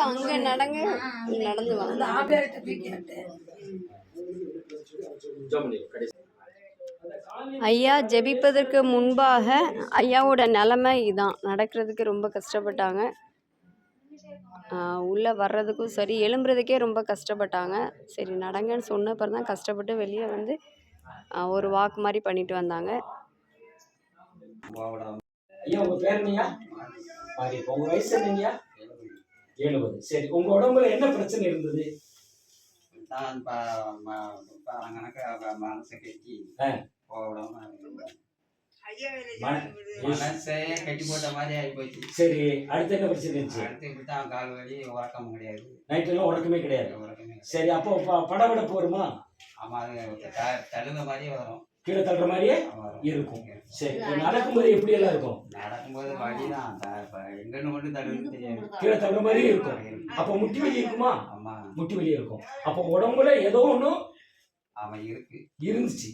அங்க நடங்க, நடந்து வாங்க. ஐயா ஜெபிப்பதற்கு முன்பாக ஐயாவோட நிலைமை இதான். நடக்கிறதுக்கு ரொம்ப கஷ்டப்பட்டாங்க. உள்ளே வர்றதுக்கும் சரி, எழும்புறதுக்கே ரொம்ப கஷ்டப்பட்டாங்க. சரி நடங்கன்னு சொன்ன அப்புறம் தான் கஷ்டப்பட்டு வெளியே வந்து ஒரு வாக் மாதிரி பண்ணிட்டு வந்தாங்க. ஐயா உங்க பேர் என்னையா? உங்க வயசு என்னையா? 70. சரி, உங்க உடம்புல என்ன பிரச்சனை இருந்தது? மனசை கட்டி போட்ட மாதிரி ஆகி போச்சு. சரி, அடுத்து என்ன பிரச்சனை இருந்துச்சு? அடுத்து இப்படித்தான் கால் வலி, உறக்கம் கிடையாது. நைட் எல்லாம் உறக்கமே கிடையாது. சரி, அப்போ படபடப்பு வருமா? ஆமா, அது தழுத மாதிரியே வரும், கீழே தள்ளுற மாதிரியே இருக்கும். சரி, நடக்கும்போது எப்படி எல்லாம் இருக்கும்? நடக்கும்போது வலிதான், எங்கன்னு மட்டும் தழுவுன்னு தெரியாது, கீழே தள்ளுற மாதிரியே இருக்கும். அப்போ முட்டி வலி இருக்குமா? ஆமா, முட்டி வலி இருக்கும். அப்போ உடம்புல ஏதோ ஒன்றும் இருந்துச்சு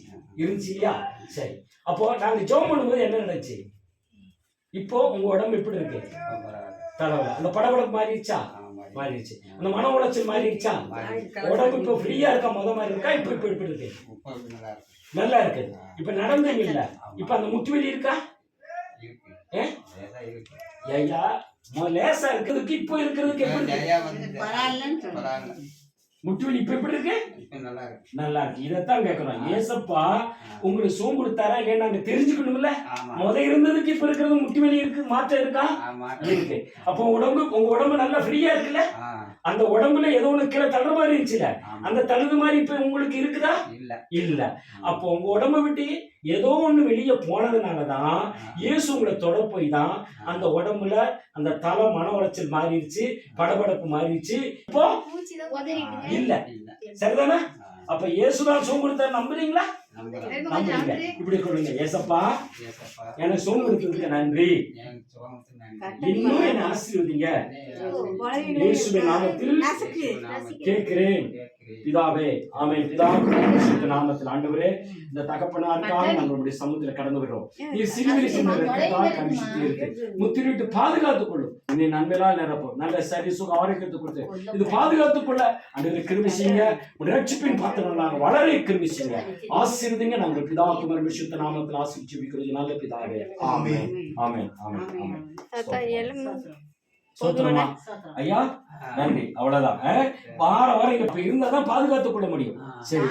இல்லையா? சரி, அப்போ நாங்க ஜெபம் பண்ணும்போது என்ன நடந்துச்சு? இப்போ உங்க உடம்பு எப்படி இருக்கு? தலைவல அந்த படபடப்பு மாறிடுச்சா? மாறிடுச்சு. அந்த மன உளைச்சல் மாறிடுச்சா? உடம்பு இப்போ ஃப்ரீயா இருக்கா? முத மாதிரி இருக்கா? இப்போ இப்போ எப்படி இருக்கு? நல்லா இருக்கு. இப்ப நடந்தீங்க இல்ல, இப்ப அந்த முட்டி வலி இருக்கா? ஐயா லேசா இருக்கிறதுக்கு இப்போ இருக்கிறதுக்கு முட்டி வலி இப்ப எப்படி இருக்கு? நல்லா இருக்கு. இதைத்தான் கேட்கணும். ஏசப்பா உங்களுக்கு சோம் கொடுத்தாரா இல்லையா நாங்க தெரிஞ்சுக்கணும்ல. முத இருந்ததுக்கு இப்ப இருக்கிறது முட்டி வலி இருக்கு, மாற்றம் இருக்கா? இருக்கு. அப்போ உங்க உடம்பு நல்லா ஃப்ரீயா இருக்குல்ல? அந்த உடம்புல ஏதோ ஒண்ணு கீழே தள்ளுற மாதிரி இருந்துச்சுல, அந்த தள்ளுது மாதிரி இப்ப உங்களுக்கு இருக்குதா? இல்ல. அப்போ உங்க உடம்பை விட்டு ஏதோ ஒண்ணு வெளியே போனதுனாலதான் இயேசு உங்களை தொட போய் தான் அந்த உடம்புல அந்த தலை மன உளைச்சல் மாறிடுச்சு, படபடப்பு மாறிடுச்சு. இப்போ இல்ல. சரிதானே? அப்ப இயேசுதான் சோம் கொடுத்தாரு. நம்புறீங்களா? நம்புறீங்க? இப்படி கொடுங்க. ஏசப்பா எனக்கு சோம் கொடுத்ததுக்கு நன்றி, இன்னும் என்ன ஆசீர்வதிங்க. இயேசுவின் நாமத்தில் கேட்கிறேன் பிதாவே. ஆமென். பிதாவின் நாமத்தில் ஆண்டவரே, இந்த தகப்பனாருக்காக நம்மளுடைய சமூகத்தில் கடந்து வருகிறோம். நீ சிலுவையில் சின்ன ரத்தத்தால் கண்டித்து இருக்கு, முத்திரிட்டு பாதுகாத்துக் கொள்ளும். நீ நன்மையெல்லாம் நிரப்பும், நல்ல சரி சுக ஆரோக்கியத்தை கொடுத்து இது பாதுகாத்துக் கொள்ள அன்றைய கிருபை செய்யுங்க. உடைய ரட்சிப்பின் பாத்திரம் நாங்கள் வளர கிருபை செய்யுங்க. ஆசீர்வதிங்க. நாங்கள் பிதாவுக்கு பரிசுத்த நாமத்தில் ஆசீர்வதிச்சு ஜெபிக்கிறோம் நல்ல பிதாவே. ஆமென். ஆமென். ஆமென். ஆமென். சோத்திரமா ஐயா, நன்றி. அவ்வளவுதான். வார வாரம் இப்ப இருந்தாதான் பாதுகாத்துக் கொள்ள முடியும். சரி,